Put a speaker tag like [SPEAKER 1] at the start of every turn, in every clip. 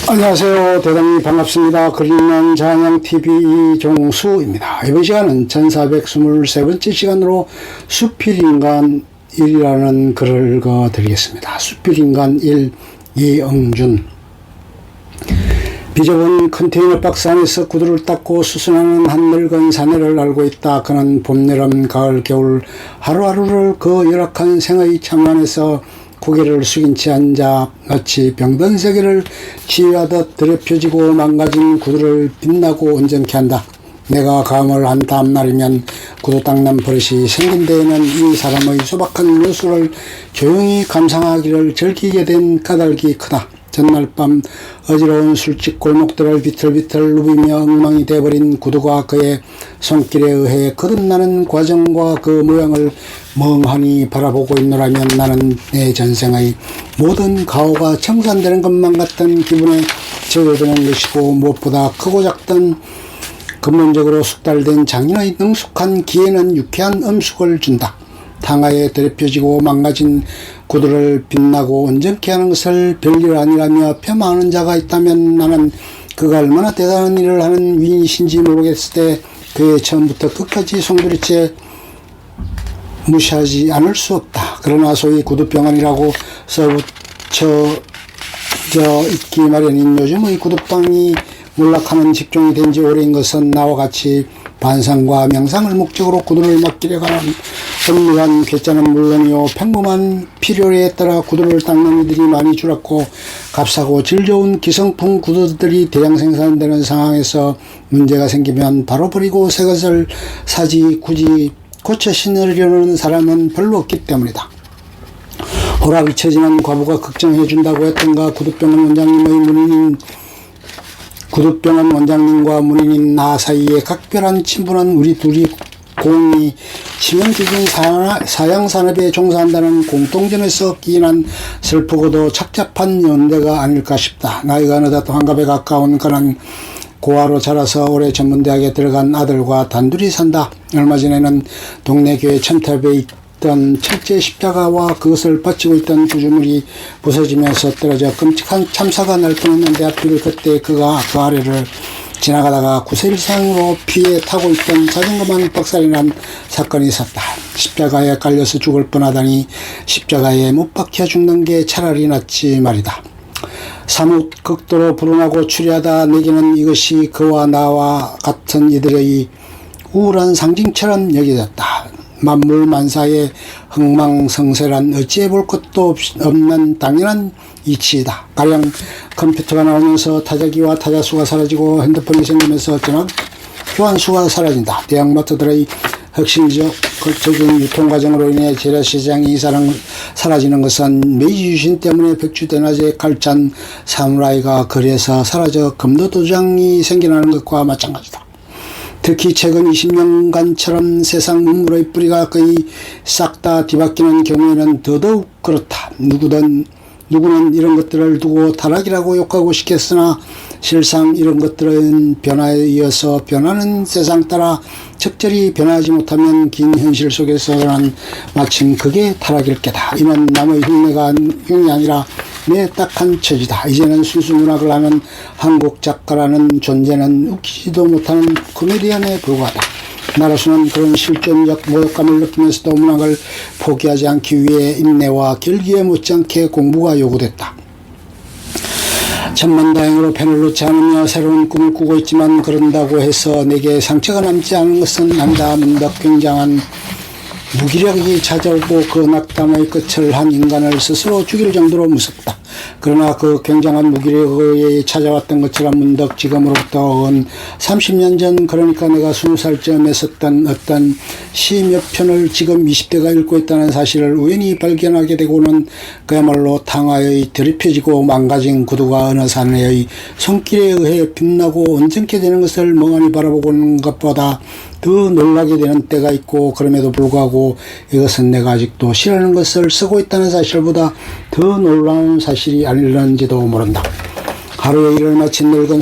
[SPEAKER 1] 안녕하세요. 대단히 반갑습니다. 그린란 잔향TV 이종수입니다. 이번 시간은 1423번째 시간으로 수필인간 1이라는 글을 읽어드리겠습니다. 수필인간 1, 이응준. 비좁은 컨테이너 박스 안에서 구두를 닦고 수선하는 한 늙은 사내를 알고 있다. 그는 봄, 여름, 가을, 겨울 하루하루를 그 열악한 생의 참 안에서 고개를 숙인 채 앉아 마치 병든 세계를 치유하듯 더럽혀지고 망가진 구두를 빛나고 온전케 한다. 내가 감을 한 다음 날이면 구두 닦는 버릇이 생긴 데에는 이 사람의 소박한 요술을 조용히 감상하기를 즐기게 된 까닭이 크다. 전날 밤 어지러운 술집 골목들을 비틀비틀 누비며 엉망이 돼버린 구두가 그의 손길에 의해 거듭나는 과정과 그 모양을 멍하니 바라보고 있노라면 나는 내 전생의 모든 가오가 청산되는 것만 같던 기분에 젖어드는 것이고, 무엇보다 크고 작던 근본적으로 숙달된 장인의 능숙한 기에는 유쾌한 음숙을 준다. 탕하에 더럽혀지고 망가진 구두를 빛나고 온전케 하는 것을 별일 아니라며 폄하하는 자가 있다면 나는 그가 얼마나 대단한 일을 하는 위인이신지 모르겠을 때 그의 처음부터 끝까지 송두리째 무시하지 않을 수 없다. 그러나 소위 구두병원이라고 써붙여져 있기 마련인 요즘의 구두방이 몰락하는 직종이 된 지 오래인 것은 나와 같이 반상과 명상을 목적으로 구두를 맡기려 하는 엄밀한 괴짜는 물론이요, 평범한 필요에 따라 구두를 닦는 이들이 많이 줄었고 값싸고 질 좋은 기성품 구두들이 대량 생산되는 상황에서 문제가 생기면 바로 버리고 새 것을 사지 굳이 고쳐 신으려는 사람은 별로 없기 때문이다. 호라 잊혀지는 과부가 걱정해준다고 했던가. 구두병원 원장님과 문인인 나 사이에 각별한 친분은 우리 둘이 공이 치명적인 사양산업에 종사한다는 공통점에서 기인한 슬프고도 착잡한 연대가 아닐까 싶다. 나이가 어느덧 환갑에 가까운 그는 고아로 자라서 올해 전문대학에 들어간 아들과 단둘이 산다. 얼마 전에는 동네 교회 첨탑에 있던 철제 십자가와 그것을 받치고 있던 구조물이 부서지면서 떨어져 끔찍한 참사가 날 뻔했는데 하필 그때 그가 그 아래를 지나가다가 9세 이상으로 피해 타고 있던 자전거만 박살이 난 사건이 있었다. 십자가에 깔려서 죽을 뻔하다니 십자가에 못 박혀 죽는 게 차라리 낫지 말이다. 사뭇 극도로 불운하고 추리하다 내게는 이것이 그와 나와 같은 이들의 우울한 상징처럼 여겨졌다. 만물만사의 흥망성쇠란 어찌해 볼 것도 없는 당연한 이치이다. 가령 컴퓨터가 나오면서 타자기와 타자수가 사라지고 핸드폰이 생기면서 전화 교환수가 사라진다. 대형마트들의 혁신적인 유통과정으로 인해 재래시장이 사라지는 것은 메이지 유신 때문에 백주대낮에 칼찬 사무라이가 거리에서 사라져 금도도장이 생겨나는 것과 마찬가지다. 특히 최근 20년간처럼 세상 문물의 뿌리가 거의 싹 다 뒤바뀌는 경우에는 더더욱 그렇다. 누구는 이런 것들을 두고 타락이라고 욕하고 싶겠으나 실상 이런 것들은 변화에 이어서 변하는 세상 따라 적절히 변하지 못하면 긴 현실 속에서는 마침 그게 타락일 게다. 이는 남의 흉내 아니라 내 딱한 처지다. 이제는 순수 문학을 하는 한국 작가라는 존재는 웃기지도 못하는 코미디언에 불과하다. 나로서는 그런 실존적 모욕감을 느끼면서도 문학을 포기하지 않기 위해 인내와 결기에 못지않게 공부가 요구됐다. 천만다행으로 펜을 놓지 않으며 새로운 꿈을 꾸고 있지만 그런다고 해서 내게 상처가 남지 않은 것은 아니다. 문득 굉장한 무기력이 찾아오고 그 낙담의 끝을 한 인간을 스스로 죽일 정도로 무섭다. 그러나 그 굉장한 무기력이 찾아왔던 것처럼 문득 지금으로부터 30년 전, 그러니까 내가 20살쯤에 썼던 어떤 시 몇 편을 지금 20대가 읽고 있다는 사실을 우연히 발견하게 되고는 그야말로 탕화의 더럽혀지고 망가진 구두가 어느 사내의 손길에 의해 빛나고 온전케 되는 것을 멍하니 바라보는 것보다 더 놀라게 되는 때가 있고, 그럼에도 불구하고 이것은 내가 아직도 싫어하는 것을 쓰고 있다는 사실보다 더 놀라운 사실이 아닐런지도 모른다. 하루의 일을 마친 늙은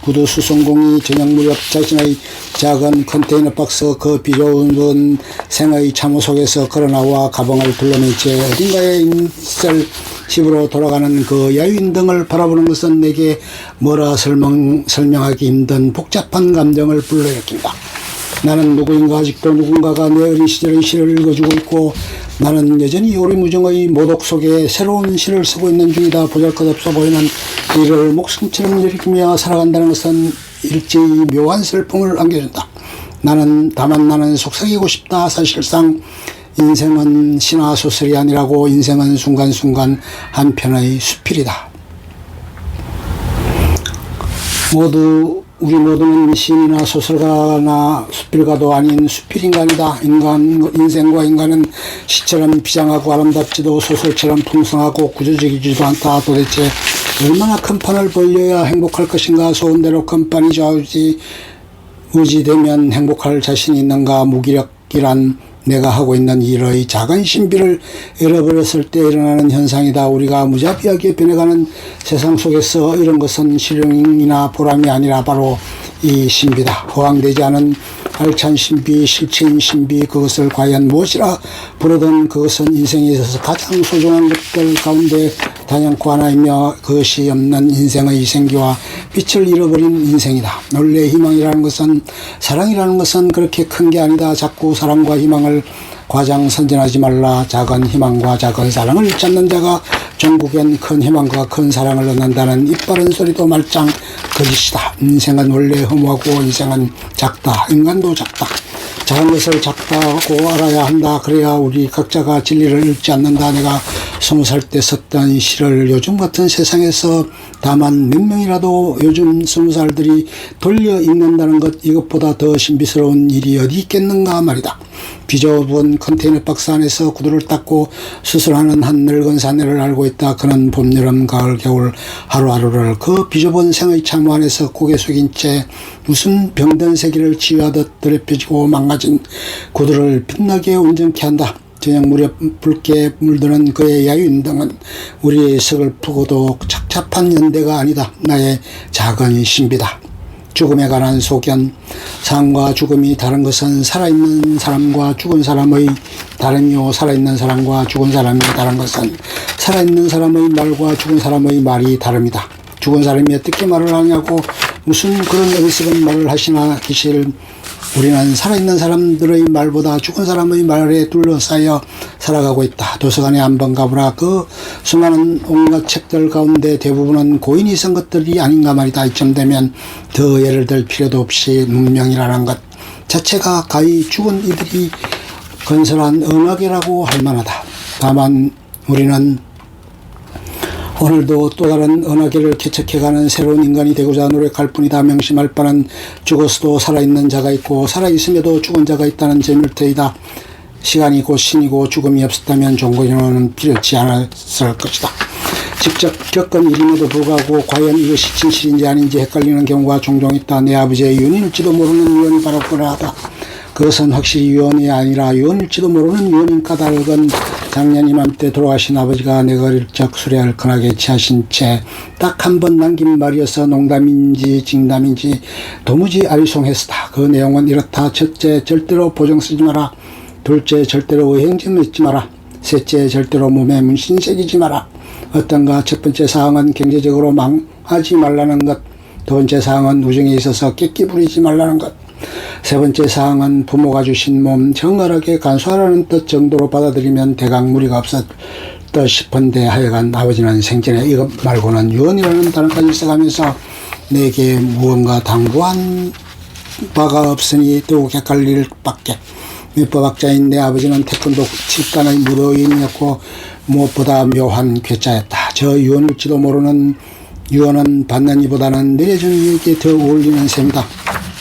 [SPEAKER 1] 구두 수송공이 저녁 무렵 자신의 작은 컨테이너 박스 그 비좁은 생의 참호 속에서 걸어나와 가방을 둘러맨 채 어딘가에 있을 집으로 돌아가는 그 야유인등을 바라보는 것은 내게 뭐라 설명하기 힘든 복잡한 감정을 불러일으킨다. 나는 누구인가 아직도 누군가가 내 어린 시절의 시를 읽어주고 있고 나는 여전히 오리무중의 모독 속에 새로운 시를 쓰고 있는 중이다. 보잘것없어 보이는 이를 목숨처럼 일으키며 살아간다는 것은 일제히 묘한 슬픔을 안겨준다. 다만 나는 속삭이고 싶다. 사실상 인생은 신화 소설이 아니라고. 인생은 순간순간 한편의 수필이다. 우리 모두는 시인이나 소설가나 수필가도 아닌 수필인간이다. 인생과 인간은 시처럼 비장하고 아름답지도 소설처럼 풍성하고 구조적이지도 않다. 도대체 얼마나 큰 판을 벌려야 행복할 것인가. 소원대로 큰 판이 좌우지되면 행복할 자신이 있는가. 무기력이란 내가 하고 있는 일의 작은 신비를 잃어버렸을 때 일어나는 현상이다. 우리가 무자비하게 변해가는 세상 속에서 이런 것은 실용이나 보람이 아니라 바로 이 신비다. 허황되지 않은 알찬 신비, 실체인 신비, 그것을 과연 무엇이라 부르든 그것은 인생에 있어서 가장 소중한 것들 가운데 단연코 하나이며 그것이 없는 인생의 생기와 빛을 잃어버린 인생이다. 원래 희망이라는 것은, 사랑이라는 것은 그렇게 큰 게 아니다. 자꾸 사랑과 희망을 과장선전하지 말라. 작은 희망과 작은 사랑을 찾는 자가 전국엔 큰 희망과 큰 사랑을 얻는다는 입바른 소리도 말짱 거짓이다. 인생은 원래 허무하고 인생은 작다. 인간도 작다. 작은 것을 작다고 알아야 한다. 그래야 우리 각자가 진리를 잃지 않는다. 내가 20살 때 썼던 시를 요즘 같은 세상에서 다만 몇 명이라도 요즘 20살들이 돌려 읽는다는 것, 이것보다 더 신비스러운 일이 어디 있겠는가 말이다. 비좁은 컨테이너 박스 안에서 구두를 닦고 수술하는 한 늙은 사내를 알고 있다. 그는 봄, 여름, 가을, 겨울 하루하루를 그 비좁은 생의 참호 안에서 고개 숙인 채 무슨 병든 세계를 치유하듯 더럽혀지고 망가진 구두를 빛나게 온전케 한다. 저녁 무렵 붉게 물드는 그의 야유인등은 우리의 서글프고도 착잡한 연대가 아니다. 나의 작은 신비다. 죽음에 관한 소견. 삶과 죽음이 다른 것은 살아있는 사람과 죽은 사람의 다름이요, 살아있는 사람과 죽은 사람이 다른 것은 살아있는 사람의 말과 죽은 사람의 말이 다릅니다. 죽은 사람이 어떻게 말을 하냐고 무슨 그런 어리석은 말을 하시나 기실. 우리는 살아있는 사람들의 말보다 죽은 사람의 말에 둘러싸여 살아가고 있다. 도서관에 한번 가보라. 그 수많은 온갖 책들 가운데 대부분은 고인이 쓴 것들이 아닌가 말이다. 이쯤 되면 더 예를 들 필요도 없이 문명이라는 것 자체가 가히 죽은 이들이 건설한 언어계라고 할 만하다. 다만 우리는 오늘도 또 다른 언어계를 개척해가는 새로운 인간이 되고자 노력할 뿐이다. 명심할 바는 죽어서도 살아있는 자가 있고 살아있음에도 죽은 자가 있다는 점일 터이다. 시간이 곧 신이고 죽음이 없었다면 종교는 필요치 않았을 것이다. 직접 겪은 일임에도 불구하고 과연 이것이 진실인지 아닌지 헷갈리는 경우가 종종 있다. 내 아버지의 유언일지도 모르는 유언이 바로 그러하다. 그것은 확실히 유언이 아니라 유언일지도 모르는 유언인 까닭은 작년 이맘때 돌아가신 아버지가 내가 어릴 적 술에 얼큰하게 취하신 채 딱 한 번 남긴 말이어서 농담인지 징담인지 도무지 아리송했다. 그 내용은 이렇다. 첫째, 절대로 보정 쓰지 마라. 둘째, 절대로 의행증 넣지 마라. 셋째, 절대로 몸에 문신 새기지 마라. 어떤가? 첫 번째 사항은 경제적으로 망하지 말라는 것. 두 번째 사항은 우정에 있어서 객기 부리지 말라는 것. 세 번째 사항은 부모가 주신 몸 정갈하게 간수하라는 뜻 정도로 받아들이면 대강 무리가 없었 듯 싶은데 하여간 아버지는 생전에 이것 말고는 유언이라는 단어까지 써가면서 내게 무언가 당부한 바가 없으니 더욱 헷갈릴 밖에. 민법학자인 내 아버지는 태권도 집단의 무도인이었고 무엇보다 묘한 괴짜였다. 저 유언일지도 모르는 유언은 받는 이보다는 내려준 이에게 더 어울리는 셈이다.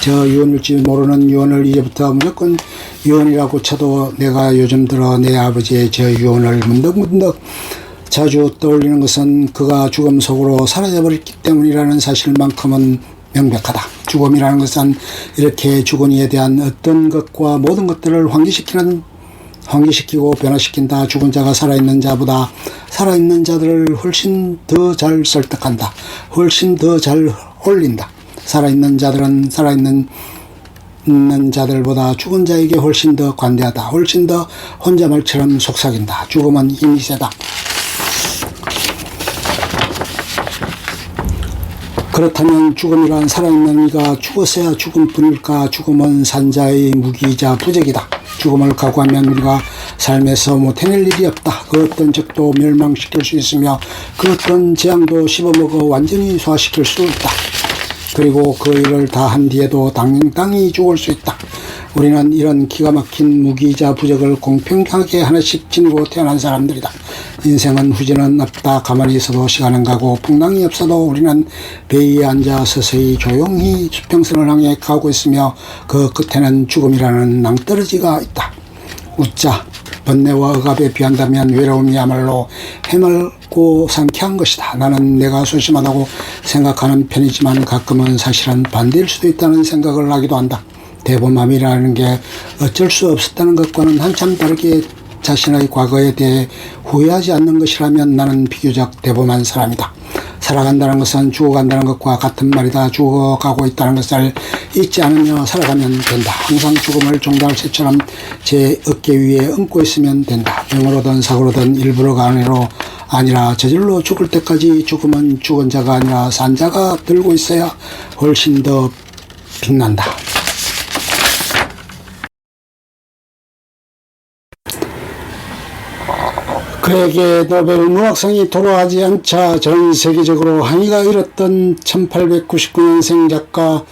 [SPEAKER 1] 저 유언일지 모르는 유언을 이제부터 무조건 유언이라고 쳐도 내가 요즘 들어 내 아버지의 저 유언을 문득문득 자주 떠올리는 것은 그가 죽음 속으로 사라져버렸기 때문이라는 사실만큼은 명백하다. 죽음이라는 것은 이렇게 죽은 이에 대한 어떤 것과 모든 것들을 환기시키고 변화시킨다. 죽은 자가 살아있는 자보다 살아있는 자들을 훨씬 더 잘 설득한다. 훨씬 더 잘 홀린다. 살아있는 자들은 살아있는 자들보다 죽은 자에게 훨씬 더 관대하다. 훨씬 더 혼자 말처럼 속삭인다. 죽음은 힘이 세다. 그렇다면 죽음이란 살아있는 이가 죽었어야 죽음뿐일까? 죽음은 산자의 무기이자 부적이다. 죽음을 각오하면 우리가 삶에서 못해낼 일이 없다. 그 어떤 적도 멸망시킬 수 있으며 그 어떤 재앙도 씹어먹어 완전히 소화시킬 수 있다. 그리고 그 일을 다 한 뒤에도 당당히 죽을 수 있다. 우리는 이런 기가 막힌 무기이자 부적을 공평하게 하나씩 지니고 태어난 사람들이다. 인생은 후진은 없다. 가만히 있어도 시간은 가고 풍랑이 없어도 우리는 베이에 앉아 서서히 조용히 수평선을 향해 가고 있으며 그 끝에는 죽음이라는 낭떠러지가 있다. 웃자. 번뇌와 억압에 비한다면 외로움이야말로 해맑고 상쾌한 것이다. 나는 내가 소심하다고 생각하는 편이지만 가끔은 사실은 반대일 수도 있다는 생각을 하기도 한다. 대범함이라는 게 어쩔 수 없었다는 것과는 한참 다르게 자신의 과거에 대해 후회하지 않는 것이라면 나는 비교적 대범한 사람이다. 살아간다는 것은 죽어간다는 것과 같은 말이다. 죽어가고 있다는 것을 잊지 않으며 살아가면 된다. 항상 죽음을 종달새처럼 제 어깨 위에 얹고 있으면 된다. 병으로든 사고로든 일부러가 아니라 저절로 죽을 때까지 죽음은 죽은 자가 아니라 산 자가 들고 있어야 훨씬 더 빛난다. 그에게 노벨 문학상이 도로하지 않자 전 세계적으로 항의가 일었던 1899년생 작가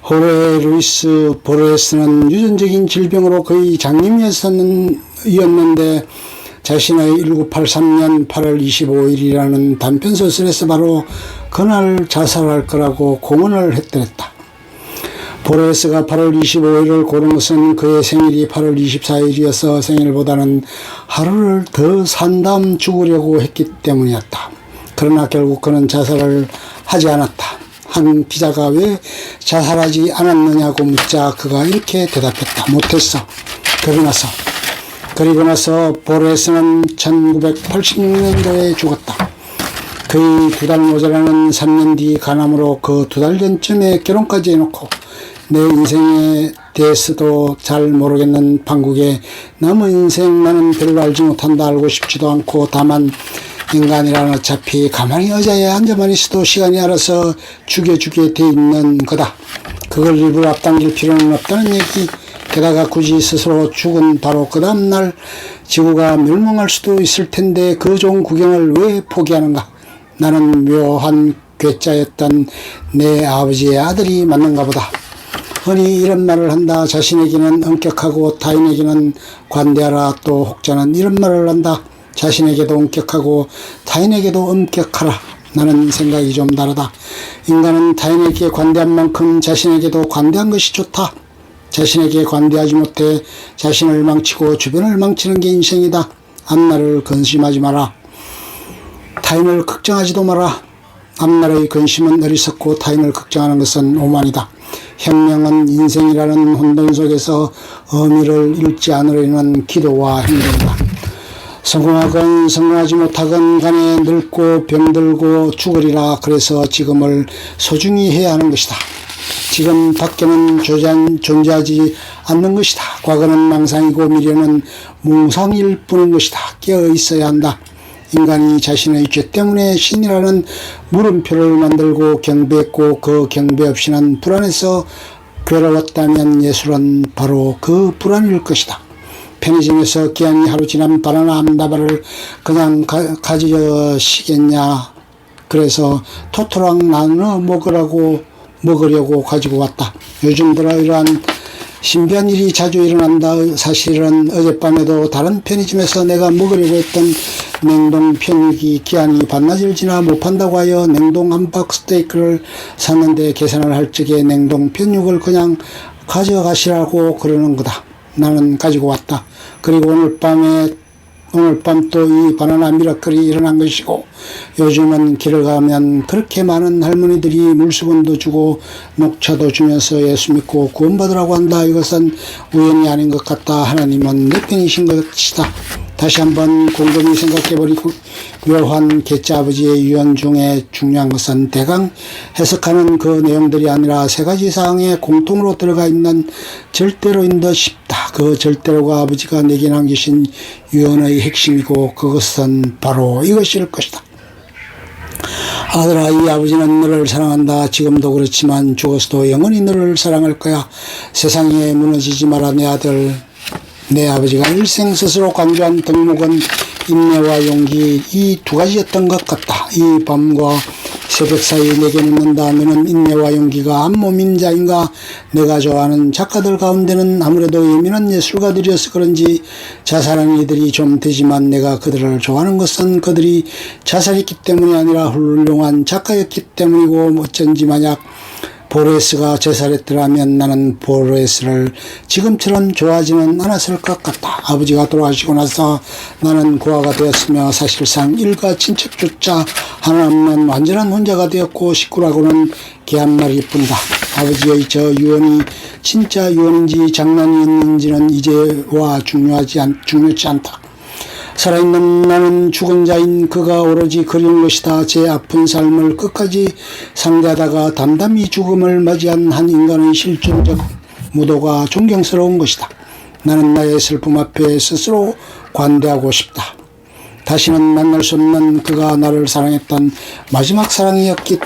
[SPEAKER 1] 호레 루이스 보르헤스는 유전적인 질병으로 거의 장님이었는데 자신의 1983년 8월 25일이라는 단편소설에서 바로 그날 자살할 거라고 공언을 했더랬다. 보르헤스가 8월 25일을 고른 것은 그의 생일이 8월 24일이어서 생일보다는 하루를 더 산 다음 죽으려고 했기 때문이었다. 그러나 결국 그는 자살을 하지 않았다. 한 기자가 왜 자살하지 않았느냐고 묻자 그가 이렇게 대답했다. 못했어. 그리고 나서 보르헤스는 1986년도에 죽었다. 그의 2달 모자라는 3년 뒤 간암으로 그 2달 전쯤에 결혼까지 해놓고 내 인생에 대해서도 잘 모르겠는 판국에 남의 인생 나는 별로 알지 못한다. 알고 싶지도 않고 다만 인간이란 어차피 가만히 의자에 앉아만 있어도 시간이 알아서 죽여주게 돼 있는 거다. 그걸 일부러 앞당길 필요는 없다는 얘기. 게다가 굳이 스스로 죽은 바로 그 다음날 지구가 멸망할 수도 있을 텐데 그 좋은 구경을 왜 포기하는가. 나는 묘한 괴짜였던 내 아버지의 아들이 맞는가 보다. 흔히 이런 말을 한다. 자신에게는 엄격하고 타인에게는 관대하라. 또 혹자는 이런 말을 한다. 자신에게도 엄격하고 타인에게도 엄격하라. 나는 생각이 좀 다르다. 인간은 타인에게 관대한 만큼 자신에게도 관대한 것이 좋다. 자신에게 관대하지 못해 자신을 망치고 주변을 망치는 게 인생이다. 앞날을 근심하지 마라. 타인을 걱정하지도 마라. 앞날의 근심은 어리석고 타인을 걱정하는 것은 오만이다. 혁명은 인생이라는 혼돈 속에서 의미를 잃지 않으려는 기도와 행동이다. 성공하건 성공하지 못하건 간에 늙고 병들고 죽으리라. 그래서 지금을 소중히 해야 하는 것이다. 지금 밖에는 존재하지 않는 것이다. 과거는 망상이고 미래는 몽상일 뿐인 것이다. 깨어 있어야 한다. 인간이 자신의 죄 때문에 신이라는 물음표를 만들고 경배했고 그 경배 없이는 불안해서 괴로웠다면 예술은 바로 그 불안일 것이다. 편의점에서 기한이 하루 지난 바나나 한 다발을 그냥 가지시겠냐. 그래서 토토랑 나눠 먹으려고 가지고 왔다. 요즘 들어 이러한 신비한 일이 자주 일어난다. 사실은 어젯밤에도 다른 편의점에서 내가 먹으려고 했던 냉동 편육이 기한이 반나절 지나 못 판다고 하여 냉동 함박 스테이크를 샀는데 계산을 할 적에 냉동 편육을 그냥 가져가시라고 그러는 거다. 나는 가지고 왔다. 그리고 오늘 밤 또 이 바나나 미라클이 일어난 것이고 요즘은 길을 가면 그렇게 많은 할머니들이 물수건도 주고 녹차도 주면서 예수 믿고 구원받으라고 한다. 이것은 우연이 아닌 것 같다. 하나님은 내 편이신 것이다. 다시 한번 곰곰이 생각해버리고 묘한 개짜 아버지의 유언 중에 중요한 것은 대강 해석하는 그 내용들이 아니라 세 가지 사항에 공통으로 들어가 있는 절대로인 듯 싶다. 그 절대로가 아버지가 내게 남기신 유언의 핵심이고 그것은 바로 이것일 것이다. 아들아, 이 아버지는 너를 사랑한다. 지금도 그렇지만 죽어서도 영원히 너를 사랑할 거야. 세상에 무너지지 마라 내 아들. 내 아버지가 일생 스스로 강조한 덕목은 인내와 용기, 이 두 가지였던 것 같다. 이 밤과 새벽 사이 내게 묻는다. 너는 인내와 용기가 한 몸인 자인가? 내가 좋아하는 작가들 가운데는 아무래도 예민한 예술가들이어서 그런지 자살한 이들이 좀 되지만 내가 그들을 좋아하는 것은 그들이 자살했기 때문이 아니라 훌륭한 작가였기 때문이고, 어쩐지 만약 보르헤스가 자살했더라면 나는 보르헤스를 지금처럼 좋아하지는 않았을 것 같다. 아버지가 돌아가시고 나서 나는 고아가 되었으며 사실상 일가 친척조차 하나 없는 완전한 혼자가 되었고, 식구라고는 개 한 마리뿐이다. 아버지의 저 유언이 진짜 유언인지 장난이었는지는 이제와 중요치 않다. 살아있는 나는 죽은 자인 그가 오로지 그리운 것이다. 제 아픈 삶을 끝까지 상대하다가 담담히 죽음을 맞이한 한 인간의 실존적 무도가 존경스러운 것이다. 나는 나의 슬픔 앞에 스스로 관대하고 싶다. 다시는 만날 수 없는 그가 나를 사랑했던 마지막 사람이었기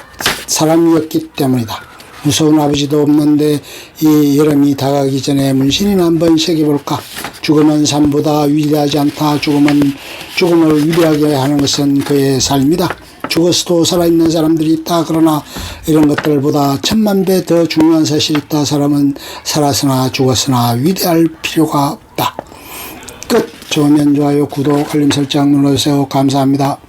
[SPEAKER 1] 때문이다. 무서운 아버지도 없는데 이 여름이 다가기 전에 문신이나 한번 새겨볼까? 죽음은 삶보다 위대하지 않다. 죽음을 위대하게 하는 것은 그의 삶이다. 죽어서도 살아있는 사람들이 있다. 그러나 이런 것들보다 천만 배 더 중요한 사실이 있다. 사람은 살았으나 죽었으나 위대할 필요가 없다. 끝. 좋으면 좋아요, 구독, 알림 설정 눌러주세요. 감사합니다.